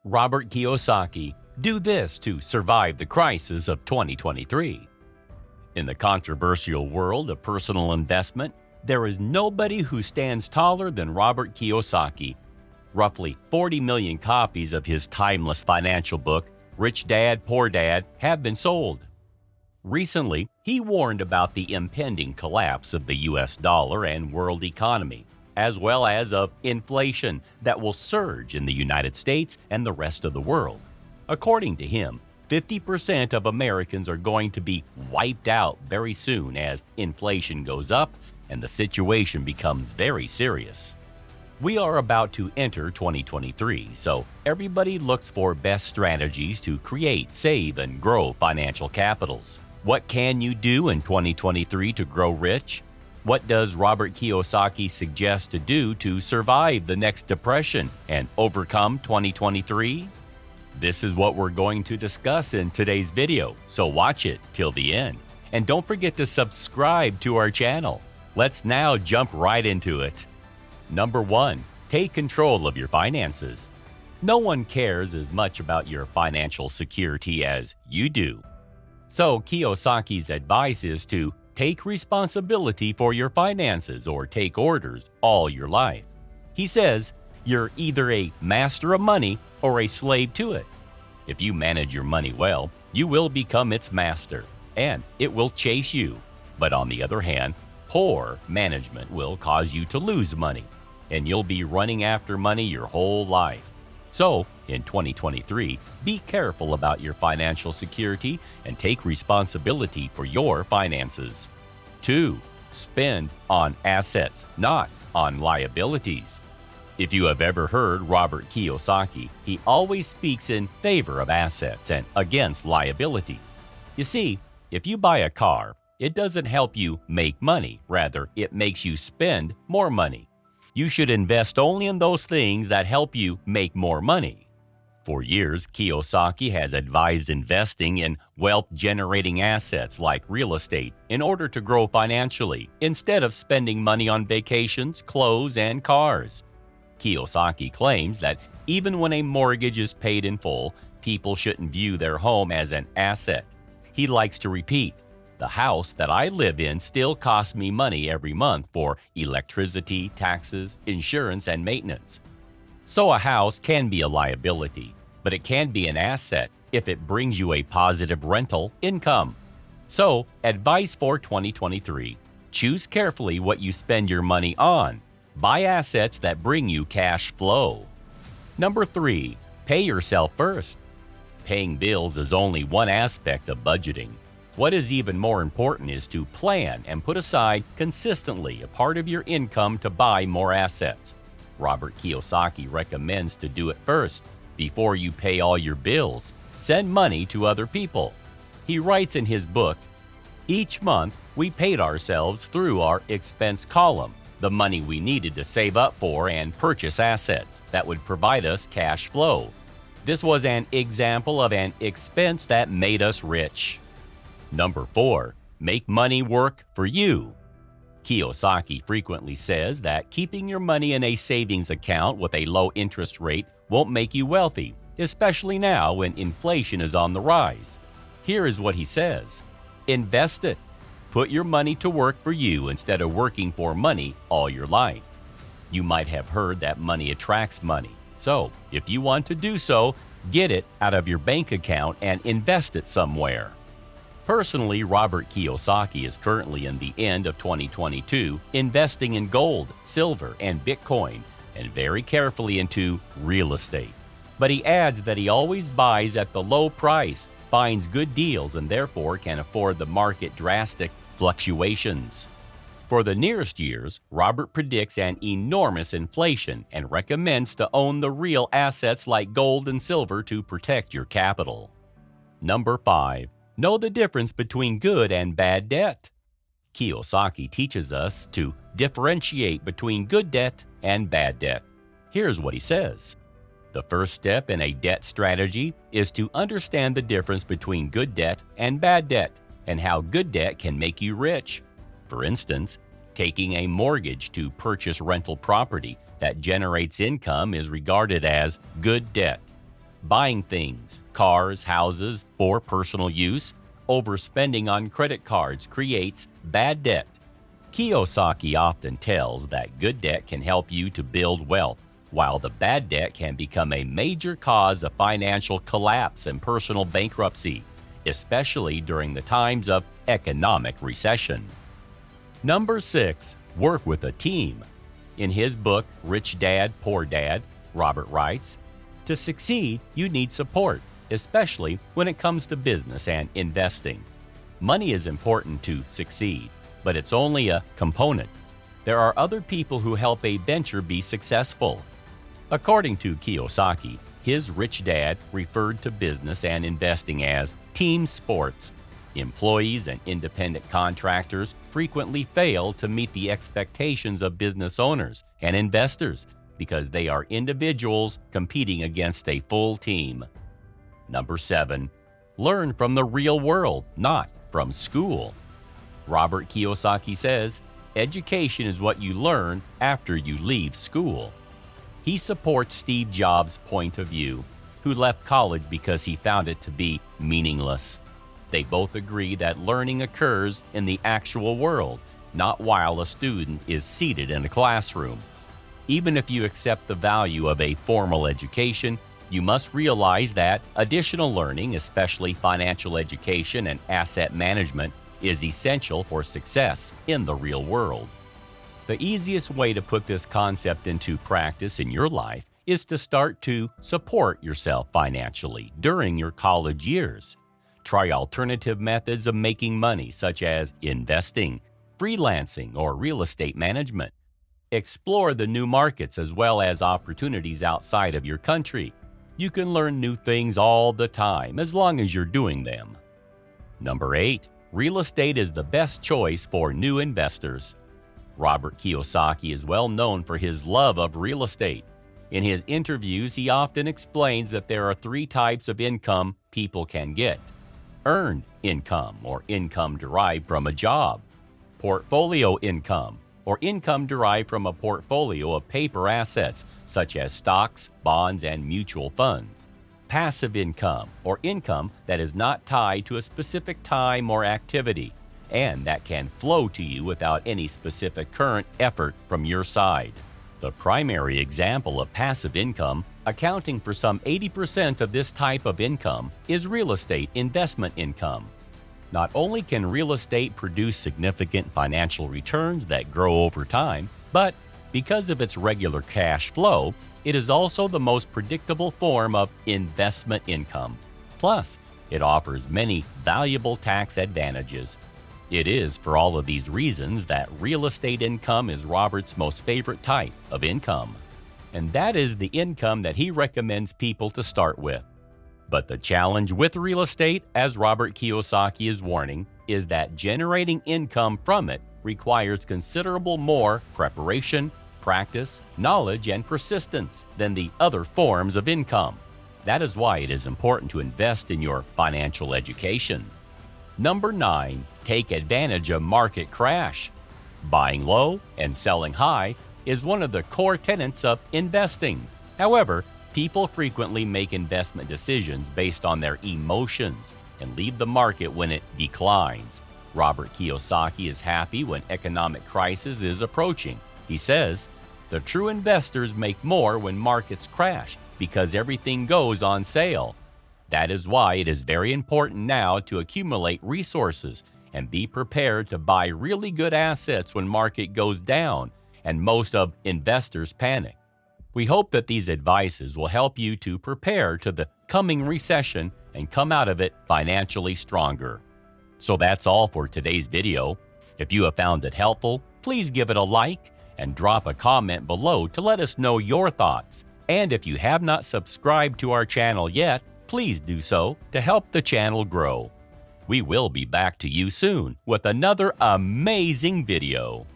Robert Kiyosaki, do this to survive the crisis of 2023. In the controversial world of personal investment, there is nobody who stands taller than Robert Kiyosaki. Roughly 40 million copies of his timeless financial book, Rich Dad, Poor Dad, have been sold. Recently, he warned about the impending collapse of the US dollar and world economy, as well as of inflation that will surge in the United States and the rest of the world. According to him, 50% of Americans are going to be wiped out very soon as inflation goes up and the situation becomes very serious. We are about to enter 2023, so everybody looks for best strategies to create, save, and grow financial capitals. What can you do in 2023 to grow rich? What does Robert Kiyosaki suggest to do to survive the next depression and overcome 2023? This is what we're going to discuss in today's video, so watch it till the end. And don't forget to subscribe to our channel. Let's now jump right into it. Number 1. Take control of your finances. No one cares as much about your financial security as you do. So Kiyosaki's advice is to take responsibility for your finances or take orders all your life. He says you're either a master of money or a slave to it. If you manage your money well, you will become its master, and it will chase you. But on the other hand, poor management will cause you to lose money, and you'll be running after money your whole life. So, in 2023, be careful about your financial security and take responsibility for your finances. 2. Spend on assets, not on liabilities. If you have ever heard Robert Kiyosaki, he always speaks in favor of assets and against liability. You see, if you buy a car, it doesn't help you make money, rather, it makes you spend more money. You should invest only in those things that help you make more money. For years, Kiyosaki has advised investing in wealth-generating assets like real estate in order to grow financially, instead of spending money on vacations, clothes, and cars. Kiyosaki claims that even when a mortgage is paid in full, people shouldn't view their home as an asset. He likes to repeat, "The house that I live in still costs me money every month for electricity, taxes, insurance, and maintenance." So a house can be a liability, but it can be an asset if it brings you a positive rental income. So, advice for 2023. Choose carefully what you spend your money on. Buy assets that bring you cash flow. Number 3. Pay yourself first. Paying bills is only one aspect of budgeting. What is even more important is to plan and put aside consistently a part of your income to buy more assets. Robert Kiyosaki recommends to do it first. Before you pay all your bills, send money to other people. He writes in his book, "Each month, we paid ourselves through our expense column, the money we needed to save up for and purchase assets that would provide us cash flow. This was an example of an expense that made us rich." Number 4. Make money work for you. Kiyosaki frequently says that keeping your money in a savings account with a low interest rate won't make you wealthy, especially now when inflation is on the rise. Here is what he says. Invest it. Put your money to work for you instead of working for money all your life. You might have heard that money attracts money. So, if you want to do so, get it out of your bank account and invest it somewhere. Personally, Robert Kiyosaki is currently in the end of 2022 investing in gold, silver, and Bitcoin, and very carefully into real estate. But he adds that he always buys at the low price, finds good deals, and therefore can afford the market drastic fluctuations. For the nearest years, Robert predicts an enormous inflation and recommends to own the real assets like gold and silver to protect your capital. Number 5. Know the difference between good and bad debt. Kiyosaki teaches us to differentiate between good debt and bad debt. Here's what he says. The first step in a debt strategy is to understand the difference between good debt and bad debt, and how good debt can make you rich. For instance, taking a mortgage to purchase rental property that generates income is regarded as good debt. buying things, cars, houses, for personal use. Overspending on credit cards creates bad debt. Kiyosaki often tells that good debt can help you to build wealth, while the bad debt can become a major cause of financial collapse and personal bankruptcy, especially during the times of economic recession. Number 6. Work with a team. In his book, Rich Dad, Poor Dad, Robert writes, "To succeed, you need support, especially when it comes to business and investing. Money is important to succeed, but it's only a component. There are other people who help a venture be successful." According to Kiyosaki, his rich dad referred to business and investing as team sports. Employees and independent contractors frequently fail to meet the expectations of business owners and investors because they are individuals competing against a full team. Number 7. Learn from the real world, not from school. Robert Kiyosaki says, "Education is what you learn after you leave school." He supports Steve Jobs' point of view, who left college because he found it to be meaningless. They both agree that learning occurs in the actual world, not while a student is seated in a classroom. Even if you accept the value of a formal education, you must realize that additional learning, especially financial education and asset management, is essential for success in the real world. The easiest way to put this concept into practice in your life is to start to support yourself financially during your college years. Try alternative methods of making money, such as investing, freelancing, or real estate management. Explore the new markets as well as opportunities outside of your country. You can learn new things all the time as long as you're doing them. Number 8. Real estate is the best choice for new investors. Robert Kiyosaki is well known for his love of real estate. In his interviews, he often explains that there are 3 types of income people can get: earned income, or income derived from a job; portfolio income, or income derived from a portfolio of paper assets such as stocks, bonds, and mutual funds; passive income, or income that is not tied to a specific time or activity, and that can flow to you without any specific current effort from your side. The primary example of passive income, accounting for some 80% of this type of income, is real estate investment income. Not only can real estate produce significant financial returns that grow over time, but because of its regular cash flow, it is also the most predictable form of investment income. Plus, it offers many valuable tax advantages. It is for all of these reasons that real estate income is Robert's most favorite type of income. And that is the income that he recommends people to start with. But the challenge with real estate, as Robert Kiyosaki is warning, is that generating income from it requires considerable more preparation, practice, knowledge, and persistence than the other forms of income. That is why it is important to invest in your financial education. Number 9. Take advantage of market crash. Buying low and selling high is one of the core tenets of investing. However, people frequently make investment decisions based on their emotions and leave the market when it declines. Robert Kiyosaki is happy when economic crisis is approaching. He says, "The true investors make more when markets crash because everything goes on sale." That is why it is very important now to accumulate resources and be prepared to buy really good assets when market goes down and most of investors panic. We hope that these advices will help you to prepare to the coming recession and come out of it financially stronger. So that's all for today's video. If you have found it helpful, please give it a like and drop a comment below to let us know your thoughts. And if you have not subscribed to our channel yet, please do so to help the channel grow. We will be back to you soon with another amazing video.